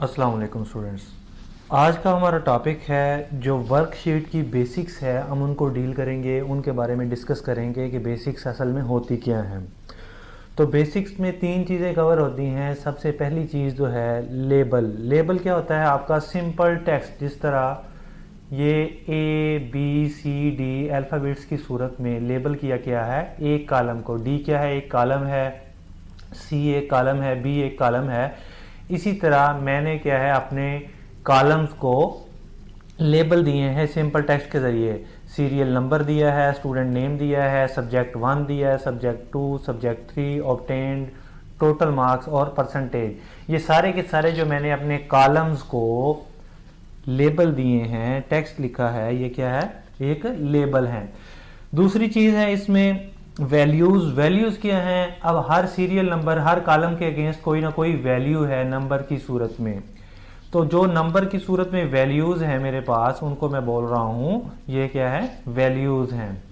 अस्सलाम वालेकुम स्टूडेंट्स। आज का हमारा टॉपिक है जो वर्कशीट की बेसिक्स है, हम उनको डील करेंगे, उनके बारे में डिस्कस करेंगे कि बेसिक्स असल में होती क्या हैं। तो बेसिक्स में तीन चीज़ें कवर होती हैं। सबसे पहली चीज़ जो है लेबल। लेबल क्या होता है? आपका सिंपल टेक्स्ट, जिस तरह ये ABCD अल्फ़ाबेट्स की सूरत में लेबल किया गया है एक कॉलम को। D क्या है? एक कॉलम है। C एक कॉलम है। B एक कॉलम है। इसी तरह मैंने क्या है अपने कॉलम्स को लेबल दिए हैं सिंपल टेक्स्ट के ज़रिए। सीरियल नंबर दिया है, स्टूडेंट नेम दिया है, सब्जेक्ट 1 दिया है, subject 2, subject 3, obtained, total marks और परसेंटेज। ये सारे के सारे जो मैंने अपने कॉलम्स को लेबल दिए हैं, टेक्स्ट लिखा है, ये क्या है? एक लेबल है। दूसरी चीज़ है इसमें वैल्यूज़। वैल्यूज़ क्या हैं? अब हर सीरियल नंबर, हर कॉलम के अगेंस्ट कोई ना कोई वैल्यू है नंबर की सूरत में। तो जो नंबर की सूरत में वैल्यूज़ हैं मेरे पास, उनको मैं बोल रहा हूँ ये क्या है? वैल्यूज़ हैं।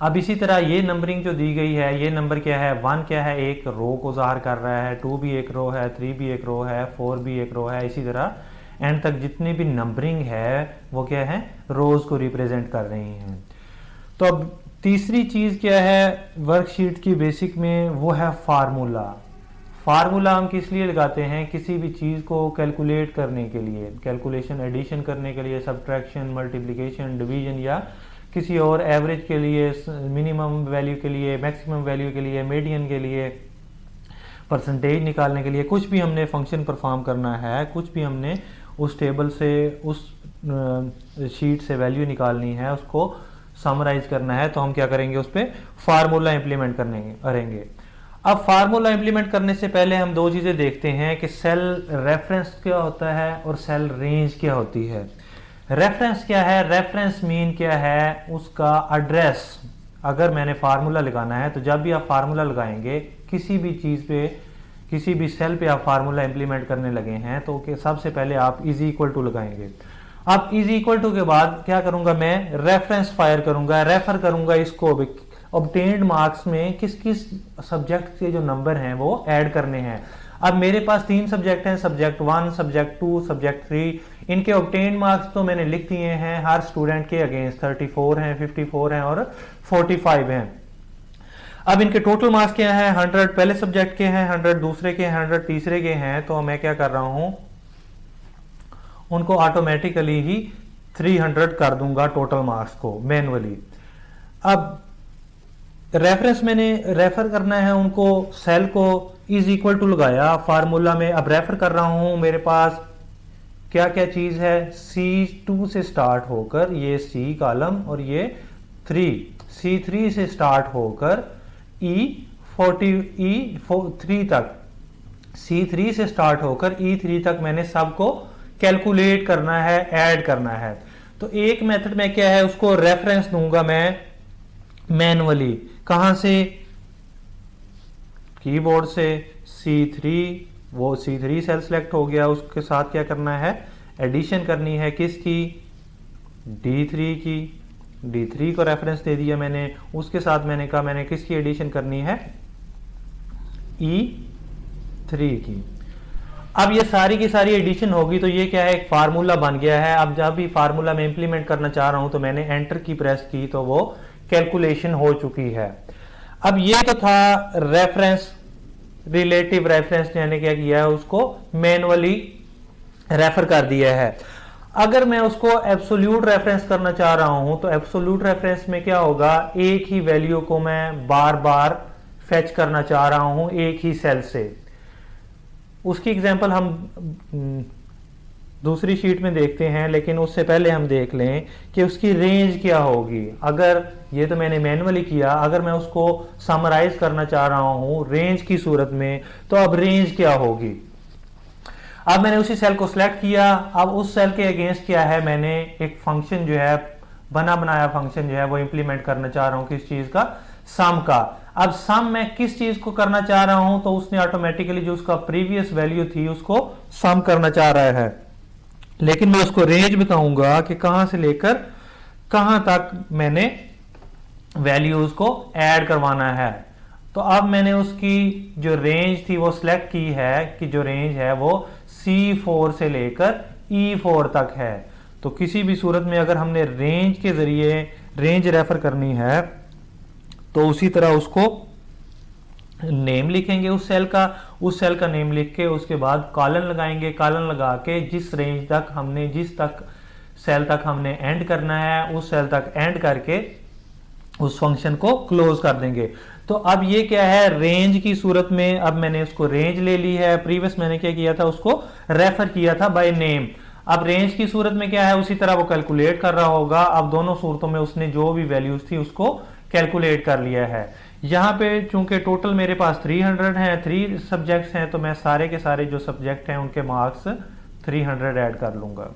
अब इसी तरह ये नंबरिंग जो दी गई है, ये नंबर क्या है? 1 क्या है? एक रो को ज़ाहिर कर रहा है, 2 भी एक रो है, 3 भी एक रो है, 4 भी एक रो है। इसी तरह एंड तक जितनी भी नंबरिंग है वो क्या है? रोज़ को रिप्रेजेंट कर रही हैं। तो अब तीसरी चीज़ क्या है वर्कशीट की बेसिक में? वो है फार्मूला। फार्मूला हम किस लिए लगाते हैं? किसी भी चीज़ को कैलकुलेट करने के लिए, कैलकुलेशन, एडिशन करने के लिए, सब्ट्रैक्शन, मल्टीप्लिकेशन, डिवीजन, या किसी और एवरेज के लिए, मिनिमम वैल्यू के लिए, मैक्सिमम वैल्यू के लिए, मीडियन के लिए, परसेंटेज निकालने के लिए। कुछ भी हमने फंक्शन परफॉर्म करना है, कुछ भी हमने उस टेबल से, उस शीट से वैल्यू निकालनी है, उसको समराइज करना है, तो हम क्या करेंगे? उस पर फार्मूला इंप्लीमेंट करेंगे। अब फार्मूला इंप्लीमेंट करने से पहले हम दो चीज़ें देखते हैं कि सेल रेफरेंस क्या होता है और सेल रेंज क्या होती है। रेफरेंस क्या है? रेफरेंस मीन क्या है? उसका एड्रेस। अगर मैंने फार्मूला लगाना है तो जब भी आप फार्मूला लगाएंगे किसी भी चीज़ पे, किसी भी सेल पे आप फार्मूला इंप्लीमेंट करने लगे हैं, तो सबसे पहले आप इज इक्वल टू लगाएंगे। अब इज इक्वल टू के बाद क्या करूंगा? मैं रेफरेंस फायर करूंगा, रेफर करूंगा इसको। ऑब्टेन्ड मार्क्स में किस किस सब्जेक्ट के जो नंबर हैं वो ऐड करने हैं। अब मेरे पास 3 सब्जेक्ट हैं, सब्जेक्ट 1, सब्जेक्ट 2, सब्जेक्ट 3। इनके ऑब्टेन्ड मार्क्स तो मैंने लिख दिए हैं हर स्टूडेंट के अगेंस्ट। 34 हैं, 54 हैं और 45 हैं। अब इनके टोटल मार्क्स क्या है? 100 पहले सब्जेक्ट के हैं, 100 दूसरे के हैं, 100 तीसरे के हैं। तो मैं क्या कर रहा हूं, उनको ऑटोमेटिकली ही 300 कर दूंगा टोटल मार्क्स को मैनुअली। अब रेफरेंस मैंने रेफर करना है उनको, सेल को इज इक्वल टू लगाया फार्मूला में। अब रेफर कर रहा हूं, मेरे पास क्या क्या चीज है? C2 से स्टार्ट होकर ये C कॉलम और ये 3, C3 से स्टार्ट होकर E3 तक, C3 से स्टार्ट होकर E3 तक मैंने सबको कैलकुलेट करना है, ऐड करना है। तो एक मेथड में क्या है, उसको रेफरेंस दूंगा मैं मैनुअली। कहां से? कीबोर्ड से। C3, वो C3 सेल सेलेक्ट हो गया, उसके साथ क्या करना है? एडिशन करनी है किसकी? D3 की। D3 को रेफरेंस दे दिया मैंने, उसके साथ मैंने कहा मैंने किसकी एडिशन करनी है? E3 की। अब ये सारी की सारी एडिशन होगी तो ये क्या है? एक फार्मूला बन गया है। अब जब भी फार्मूला में इंप्लीमेंट करना चाह रहा हूं तो मैंने एंटर की प्रेस की तो वो कैलकुलेशन हो चुकी है। अब ये तो था रेफरेंस, रिलेटिव रेफरेंस, यानी क्या किया है? उसको मैनुअली रेफर कर दिया है। अगर मैं उसको एब्सोल्यूट रेफरेंस करना चाह रहा हूं तो एब्सोल्यूट रेफरेंस में क्या होगा? एक ही वैल्यू को मैं बार बार फेच करना चाह रहा हूं एक ही सेल से। उसकी एग्जांपल हम दूसरी शीट में देखते हैं, लेकिन उससे पहले हम देख लें कि उसकी रेंज क्या होगी। अगर ये तो मैंने मैनुअली किया, अगर मैं उसको समराइज करना चाह रहा हूं रेंज की सूरत में, तो अब रेंज क्या होगी? अब मैंने उसी सेल को सिलेक्ट किया। अब उस सेल के अगेंस्ट क्या है? मैंने एक फंक्शन जो है, बना बनाया फंक्शन जो है वो इंप्लीमेंट करना चाह रहा हूं। किस चीज का? सम का। अब सम मैं किस चीज को करना चाह रहा हूं? तो उसने ऑटोमेटिकली जो उसका प्रीवियस वैल्यू थी उसको सम करना चाह रहा है, लेकिन मैं उसको रेंज बताऊंगा कि कहां से लेकर कहां तक मैंने वैल्यूज को ऐड करवाना है। तो अब मैंने उसकी जो रेंज थी वो सिलेक्ट की है कि जो रेंज है वो C4 से लेकर E4 तक है। तो किसी भी सूरत में अगर हमने रेंज के जरिए रेंज रेफर करनी है तो उसी तरह उसको नेम लिखेंगे उस सेल का नेम लिख के उसके बाद कॉलन लगाएंगे, कॉलन लगा के जिस रेंज तक हमने जिस तक सेल तक हमने एंड करना है उस सेल तक एंड करके उस फंक्शन को क्लोज कर देंगे। तो अब ये क्या है, रेंज की सूरत में अब मैंने उसको रेंज ले ली है, प्रीवियस मैंने क्या किया था उसको रेफर किया था बाय नेम। अब रेंज की सूरत में क्या है, उसी तरह वो कैलकुलेट कर रहा होगा। अब दोनों सूरतों में उसने जो भी वैल्यूज थी उसको कैलकुलेट कर लिया है। यहाँ पे चूंकि टोटल मेरे पास 300 हैं, 3 सब्जेक्ट्स हैं, तो मैं सारे के सारे जो सब्जेक्ट हैं उनके मार्क्स 300 ऐड कर लूंगा।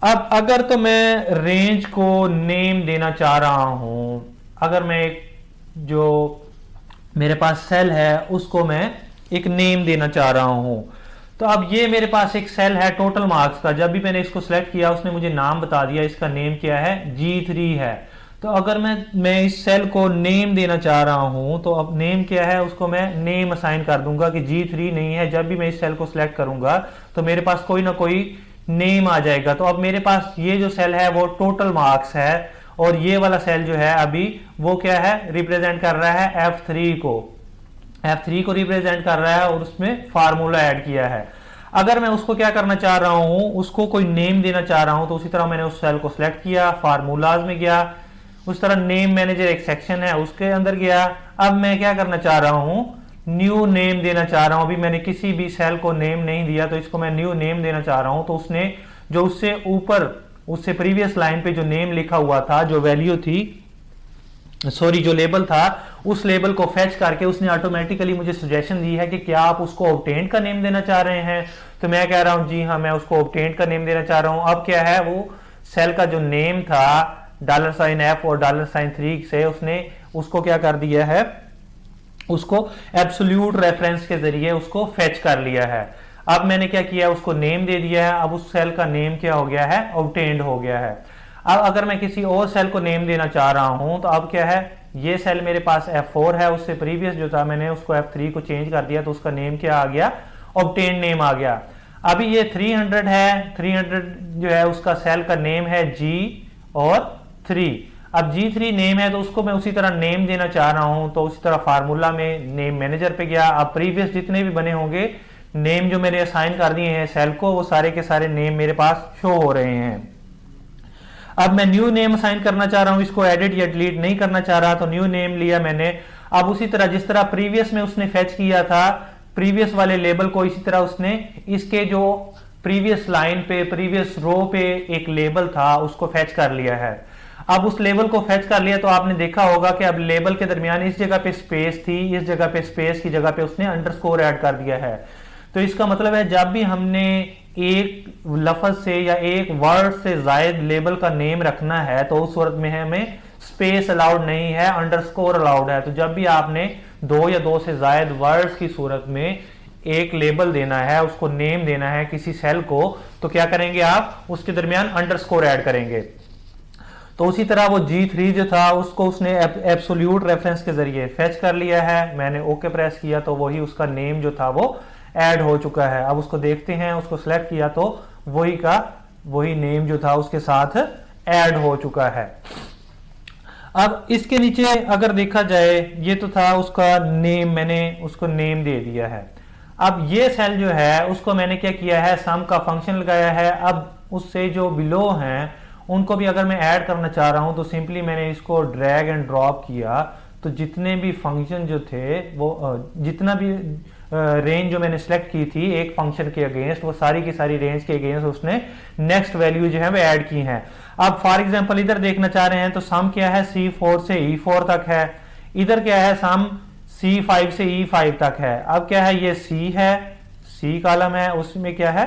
अब अगर तो मैं रेंज को नेम देना चाह रहा हूं, अगर मैं जो मेरे पास सेल है उसको मैं एक नेम देना चाह रहा हूं, तो अब ये मेरे पास एक सेल है टोटल मार्क्स का। जब भी मैंने इसको सिलेक्ट किया उसने मुझे नाम बता दिया, इसका नेम क्या है, G3 है। तो अगर मैं इस सेल को नेम देना चाह रहा हूं तो अब नेम क्या है, उसको मैं नेम असाइन कर दूंगा कि G3 नहीं है। जब भी मैं इस सेल को सिलेक्ट करूंगा तो मेरे पास कोई ना कोई नेम आ जाएगा। तो अब मेरे पास ये जो सेल है वो टोटल मार्क्स है और ये वाला सेल जो है अभी वो क्या है, रिप्रेजेंट कर रहा है F3 को, F3 को रिप्रेजेंट कर रहा है और उसमें फार्मूला ऐड किया है। अगर मैं उसको क्या करना चाह रहा हूं, उसको कोई नेम देना चाह रहा हूं, तो उसी तरह मैंने उस सेल को सिलेक्ट किया, फार्मूलाज में गया, उस तरह नेम मैनेजर एक सेक्शन है उसके अंदर गया। अब मैं क्या करना चाह रहा हूं, न्यू नेम देना चाह रहा हूं। अभी मैंने किसी भी सेल को नेम नहीं दिया तो इसको मैं न्यू नेम देना चाह रहा हूं। तो उसने जो उससे ऊपर उससे प्रीवियस लाइन पे जो नेम लिखा हुआ था, जो वैल्यू थी, सॉरी जो लेबल था, उस लेबल को फेच करके उसने ऑटोमेटिकली मुझे सजेशन दी है कि क्या आप उसको ऑब्टेंड का नेम देना चाह रहे हैं। तो मैं कह रहा हूं जी हाँ, मैं उसको ऑब्टेंड का नेम देना चाह रहा हूं। अब क्या है, वो सेल का जो नेम था $F और $3 से उसने उसको क्या कर दिया है, उसको एब्सोल्यूट रेफरेंस के जरिए उसको फेच कर लिया है। अब मैंने क्या किया, उसको नेम दे दिया है। अब उस सेल का नेम क्या हो गया है, ऑब्टेंड हो गया है। अब अगर मैं किसी और सेल को नेम देना चाह रहा हूं तो अब क्या है, ये सेल मेरे पास F4 है, उससे प्रीवियस जो था मैंने उसको F3 को चेंज कर दिया तो उसका नेम क्या आ गया, ऑब्टेंड नेम आ गया। अभी ये 300 है, 300 जो है उसका सेल का नेम है G और 3। अब G3 नेम है तो उसको मैं उसी तरह नेम देना चाह रहा हूं, तो उसी तरह फार्मूला में नेम मैनेजर पे गया। अब प्रीवियस जितने भी बने होंगे नेम जो मैंने असाइन कर दिए हैं सेल को, वो सारे के सारे नेम मेरे पास शो हो रहे हैं। अब मैं न्यू नेम असाइन करना चाह रहा हूं, इसको एडिट या डिलीट नहीं करना चाह रहा, तो न्यू नेम लिया मैंने। अब उसी तरह जिस तरह प्रीवियस में उसने फेच किया था प्रीवियस वाले लेबल को, इसी तरह उसने इसके जो प्रीवियस लाइन पे प्रीवियस रो पे एक लेबल था उसको फेच कर लिया है। अब उस लेबल को फेच कर लिया तो आपने देखा होगा कि अब लेबल के दरमियान इस जगह पे स्पेस थी, इस जगह पे स्पेस की जगह पे उसने अंडरस्कोर ऐड कर दिया है। तो इसका मतलब है जब भी हमने एक लफ्ज से या एक वर्ड से जायद लेबल का नेम रखना है तो उस सूरत में हमें स्पेस अलाउड नहीं है, अंडरस्कोर अलाउड है। तो जब भी आपने 2 या 2 से जायद वर्ड्स की सूरत में एक लेबल देना है, उसको नेम देना है किसी सेल को, तो क्या करेंगे आप, उसके दरमियान अंडरस्कोर ऐड करेंगे। तो उसी तरह वो G3 जो था उसको उसने एब्सोल्यूट रेफरेंस के जरिए फेच कर लिया है। मैंने ओके प्रेस किया तो वही उसका नेम जो था वो ऐड हो चुका है। अब उसको देखते हैं, उसको सिलेक्ट किया तो वही नेम जो था उसके साथ ऐड हो चुका है। अब इसके नीचे अगर देखा जाए, ये तो था उसका नेम, मैंने उसको नेम दे दिया है। अब ये सेल जो है उसको मैंने क्या किया है, सम का फंक्शन लगाया है। अब उससे जो बिलो हैं उनको भी अगर मैं ऐड करना चाह रहा हूं तो सिंपली मैंने इसको ड्रैग एंड ड्रॉप किया, तो जितने भी फंक्शन जो थे वो जितना भी रेंज जो मैंने सेलेक्ट की थी एक फंक्शन के अगेंस्ट, वो सारी की सारी रेंज के अगेंस्ट उसने नेक्स्ट वैल्यू जो है वो ऐड की हैं। अब फॉर एग्जांपल इधर देखना चाह रहे हैं तो सम क्या है, C4 से E4 तक है। इधर क्या है, सम C5 से E5 तक है। अब क्या है, ये C है, C कॉलम है, उसमें क्या है,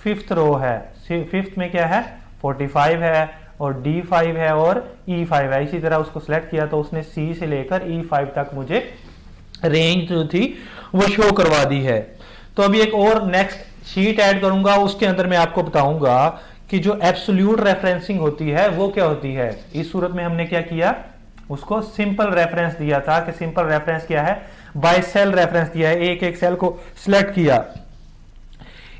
5th रो है, 5th में क्या है 45 है और D5 है और E5 है। इसी तरह उसको सिलेक्ट किया तो उसने C से लेकर E5 तक मुझे रेंज जो थी वो शो करवा दी है। तो अभी एक और नेक्स्ट शीट ऐड करूंगा, उसके अंदर मैं आपको बताऊंगा कि जो एब्सोल्यूट रेफरेंसिंग होती है वो क्या होती है। इस सूरत में हमने क्या किया, उसको सिंपल रेफरेंस दिया था कि सिंपल रेफरेंस क्या है, बाय सेल रेफरेंस दिया है, एक एक सेल को सिलेक्ट किया।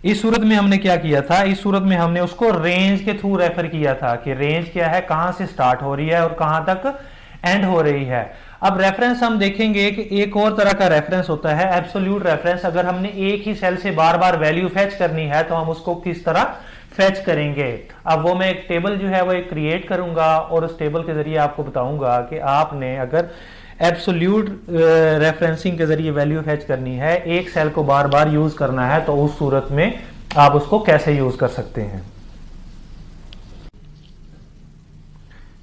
इस सूरत में हमने क्या किया था, इस सूरत में हमने उसको रेंज के थ्रू रेफर किया था कि रेंज क्या है, कहां से स्टार्ट हो रही है और कहां तक एंड हो रही है। अब रेफरेंस हम देखेंगे कि एक और तरह का रेफरेंस होता है एब्सोल्यूट रेफरेंस। अगर हमने एक ही सेल से बार बार वैल्यू फेच करनी है तो हम उसको किस तरह फेच करेंगे। अब वो मैं एक टेबल जो है वो एक क्रिएट करूंगा और उस टेबल के जरिए आपको बताऊंगा कि आपने अगर एब्सोल्यूट रेफरेंसिंग के जरिए वैल्यू फेच करनी है, एक सेल को बार बार यूज करना है, तो उस सूरत में आप उसको कैसे यूज कर सकते हैं।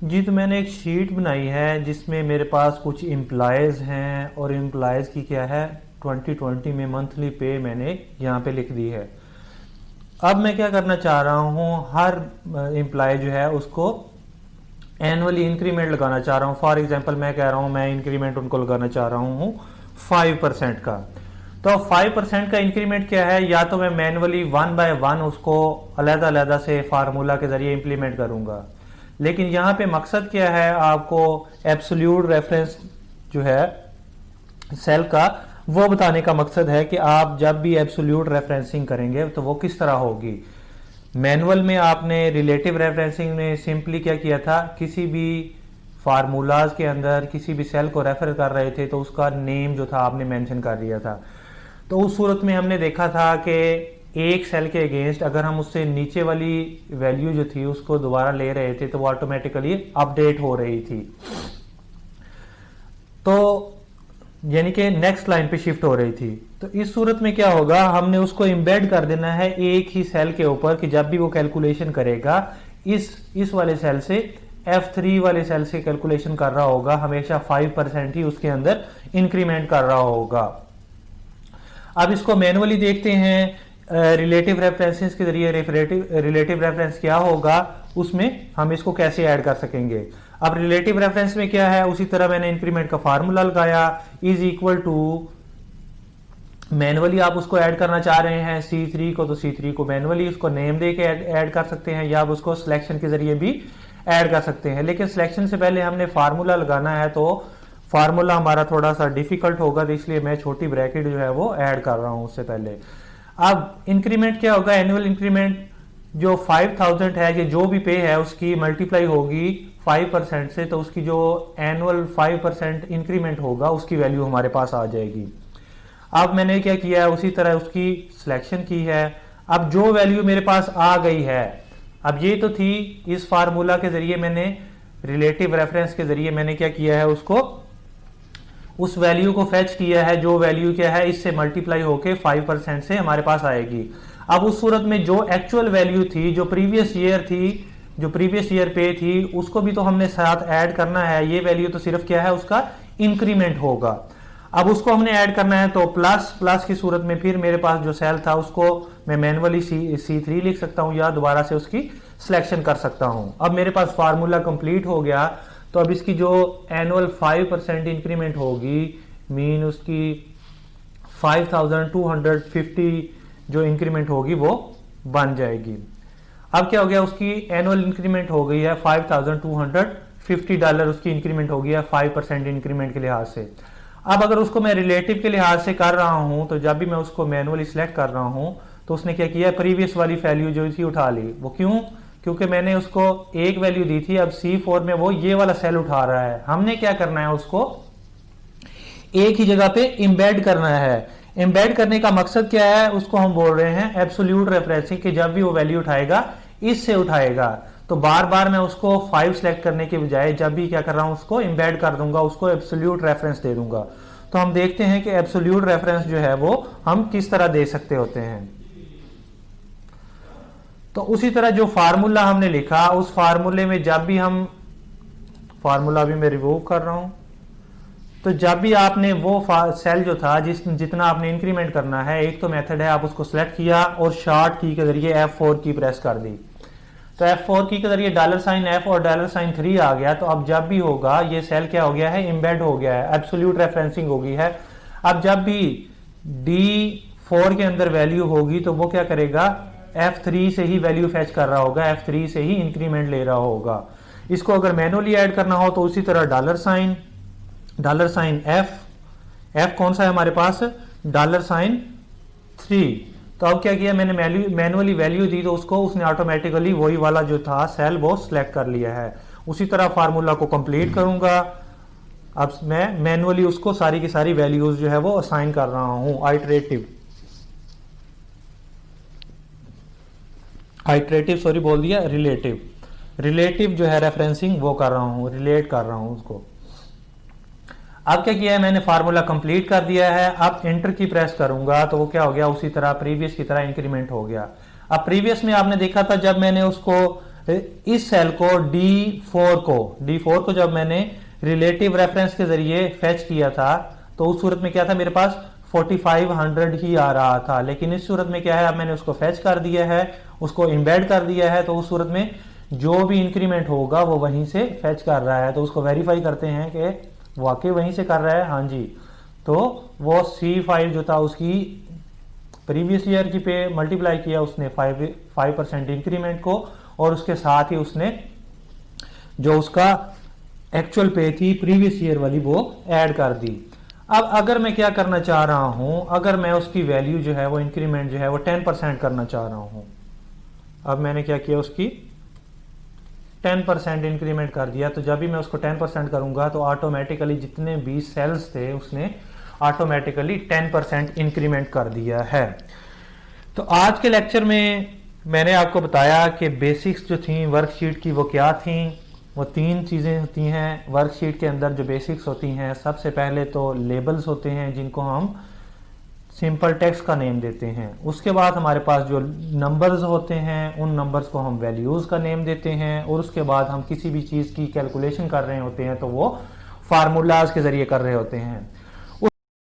जी, तो मैंने एक शीट बनाई है जिसमें मेरे पास कुछ एम्प्लॉयज़ हैं और एम्प्लॉयज़ की क्या है 2020 में मंथली पे मैंने यहाँ पे लिख दी है। अब मैं क्या करना चाह रहा हूँ, हर एम्प्लॉय जो है उसको एनुअली इंक्रीमेंट लगाना चाह रहा हूँ। फॉर एग्जांपल मैं कह रहा हूँ मैं इंक्रीमेंट उनको लगाना चाह रहा हूँ 5% का। तो 5% का इंक्रीमेंट क्या है, या तो मैं मैनुअली 1 बाय 1 उसको अलग-अलग से फार्मूला के जरिए इंप्लीमेंट करूँगा, लेकिन यहाँ पे मकसद क्या है, आपको एब्सोल्यूट रेफरेंस जो है सेल का वो बताने का मकसद है कि आप जब भी एब्सोल्यूट रेफरेंसिंग करेंगे तो वो किस तरह होगी। मैनुअल में आपने रिलेटिव रेफरेंसिंग में सिंपली क्या किया था, किसी भी फार्मूलाज के अंदर किसी भी सेल को रेफर कर रहे थे तो उसका नेम जो था आपने मेंशन कर दिया था। तो उस सूरत में हमने देखा था कि एक सेल के अगेंस्ट अगर हम उससे नीचे वाली वैल्यू जो थी उसको दोबारा ले रहे थे तो वो ऑटोमेटिकली अपडेट हो रही थी, तो यानी कि नेक्स्ट लाइन पे शिफ्ट हो रही थी। तो इस सूरत में क्या होगा, हमने उसको एम्बेड कर देना है एक ही सेल के ऊपर कि जब भी वो कैलकुलेशन करेगा इस वाले सेल से F3 वाले सेल से कैलकुलेशन कर रहा होगा, हमेशा 5% ही उसके अंदर इंक्रीमेंट कर रहा होगा। अब इसको मैनुअली देखते हैं रिलेटिव रेफरेंसेस के जरिए। रिलेटिव रेफरेंस क्या होगा, उसमें हम इसको कैसे ऐड कर सकेंगे। अब रिलेटिव रेफरेंस में क्या है, उसी तरह मैंने इंक्रीमेंट का फार्मूला लगाया, इज इक्वल टू मैनुअली आप उसको ऐड करना चाह रहे हैं C3 को, तो C3 को मैनुअली उसको नेम दे के ऐड कर सकते हैं, या आप उसको सिलेक्शन के जरिए भी ऐड कर सकते हैं। लेकिन सिलेक्शन से पहले हमने फार्मूला लगाना है, तो फार्मूला हमारा थोड़ा सा डिफिकल्ट होगा, तो इसलिए मैं छोटी ब्रैकेट जो है वो ऐड कर रहा हूं उससे पहले। अब इंक्रीमेंट क्या होगा, एनुअल इंक्रीमेंट जो 5000 है, ये जो भी पे है उसकी मल्टीप्लाई होगी 5% से, तो उसकी जो एनुअल 5% इंक्रीमेंट होगा उसकी वैल्यू हमारे पास आ जाएगी। अब मैंने क्या किया है, उसी तरह उसकी सिलेक्शन की है। अब जो वैल्यू मेरे पास आ गई है, अब ये तो थी इस फार्मूला के जरिए, मैंने रिलेटिव रेफरेंस के जरिए मैंने क्या किया है, उसको उस वैल्यू को फेच किया है, जो वैल्यू क्या है इससे मल्टीप्लाई होके 5% से हमारे पास आएगी। अब उस सूरत में जो एक्चुअल वैल्यू थी, जो प्रीवियस ईयर थी, जो प्रीवियस ईयर पे थी, उसको भी तो हमने साथ ऐड करना है। ये वैल्यू तो सिर्फ क्या है, उसका इंक्रीमेंट होगा। अब उसको हमने ऐड करना है, तो प्लस की सूरत में फिर मेरे पास जो सेल था उसको मैं मैनुअली C3 लिख सकता हूं, या दोबारा से उसकी सिलेक्शन कर सकता हूं। अब मेरे पास फार्मूला कंप्लीट हो गया, तो अब इसकी जो एनुअल 5% इंक्रीमेंट होगी, मीन उसकी 5250 जो इंक्रीमेंट होगी वो बन जाएगी। अब क्या हो गया, उसकी एनुअल इंक्रीमेंट हो गई है $5250 उसकी इंक्रीमेंट हो गई है 5% इंक्रीमेंट के लिहाज से। अब अगर उसको मैं रिलेटिव के लिहाज से कर रहा हूं, तो जब भी मैं उसको मैनुअली सिलेक्ट कर रहा हूं तो उसने क्या किया, प्रीवियस वाली वैल्यू जो थी उठा ली। वो क्यों, क्योंकि मैंने उसको एक वैल्यू दी थी, अब C4 में वो ये वाला सेल उठा रहा है। हमने क्या करना है, उसको एक ही जगह पे एम्बेड करना है। एम्बेड करने का मकसद क्या है, उसको हम बोल रहे हैं एब्सोल्यूट रेफरेंसिंग, कि जब भी वो वैल्यू उठाएगा इससे उठाएगा। तो बार बार मैं उसको 5 सेलेक्ट करने के बजाय जब भी क्या कर रहा हूं, उसको एम्बेड कर दूंगा, उसको एब्सोल्यूट रेफरेंस दे दूंगा। तो हम देखते हैं कि एब्सोल्यूट रेफरेंस जो है वो हम किस तरह दे सकते होते हैं। तो उसी तरह जो फार्मूला हमने लिखा, उस फार्मूले में जब भी हम, फार्मूला भी मैं रिमूव कर रहा हूं, तो जब भी आपने वो सेल जो था जितना आपने इंक्रीमेंट करना है, एक तो मेथड है, आप उसको सेलेक्ट किया और शॉर्ट की के जरिए F4 की प्रेस कर दी, तो F4 की के जरिए $F और $3 आ गया। तो अब जब भी होगा, ये सेल क्या हो गया है, एम्बेड हो गया है, एब्सोल्यूट रेफरेंसिंग हो गई है। अब जब भी D4 के अंदर वैल्यू होगी तो वो क्या करेगा, F3 से ही वैल्यू फेच कर रहा होगा, F3 से ही इंक्रीमेंट ले रहा होगा। इसको अगर मैनुअली ऐड करना हो तो उसी तरह $साइन एफ कौन सा है हमारे पास, $साइन 3। तो अब क्या किया मैंने, मैनुअली वैल्यू दी तो उसको उसने ऑटोमेटिकली वही वाला जो था सेल वो सिलेक्ट कर लिया है। उसी तरह फार्मूला को कंप्लीट करूंगा। अब मैं मैनुअली उसको सारी की सारी वैल्यूज जो है वो असाइन कर रहा हूं, आइटरेटिव बोल दिया, रिलेटिव जो है रेफरेंसिंग वो कर रहा हूं, रिलेट कर रहा हूं उसको। अब क्या किया है मैंने, फार्मूला कंप्लीट कर दिया है। अब एंटर की प्रेस करूंगा तो वो क्या हो गया, उसी तरह प्रीवियस की तरह इंक्रीमेंट हो गया। अब प्रीवियस में आपने देखा था जब मैंने उसको इस सेल को D4 को जब मैंने रिलेटिव रेफरेंस के जरिए फेच किया था तो उस सूरत में क्या था, मेरे पास 4500 ही आ रहा था। लेकिन इस सूरत में क्या है, अब मैंने उसको फेच कर दिया है, उसको एम्बेड कर दिया है, तो उस सूरत में जो भी इंक्रीमेंट होगा वो वहीं से फेच कर रहा है। तो उसको वेरीफाई करते हैं कि वाकई वहीं से कर रहा है, हाँ जी। तो वो सी फाइल जो था उसकी प्रीवियस ईयर की पे मल्टीप्लाई किया उसने 5% इंक्रीमेंट को, और उसके साथ ही उसने जो उसका एक्चुअल पे थी प्रीवियस ईयर वाली वो ऐड कर दी। अब अगर मैं क्या करना चाह रहा हूं, अगर मैं उसकी वैल्यू जो है वो इंक्रीमेंट जो है वो 10% करना चाह रहा हूं, अब मैंने क्या किया, उसकी 10% इंक्रीमेंट कर दिया। तो जब भी मैं उसको 10% करूंगा तो ऑटोमेटिकली जितने भी सेल्स थे उसने ऑटोमेटिकली 10% इंक्रीमेंट कर दिया है। तो आज के लेक्चर में मैंने आपको बताया कि बेसिक्स जो थी वर्कशीट की वो क्या थी। वो 3 चीज़ें होती हैं वर्कशीट के अंदर जो बेसिक्स होती हैं। सबसे पहले तो लेबल्स होते हैं जिनको हम सिंपल टेक्स्ट का नेम देते हैं। उसके बाद हमारे पास जो नंबर्स होते हैं उन नंबर्स को हम वैल्यूज़ का नेम देते हैं, और उसके बाद हम किसी भी चीज़ की कैलकुलेशन कर रहे होते हैं तो वो फार्मूलाज के ज़रिए कर रहे होते हैं।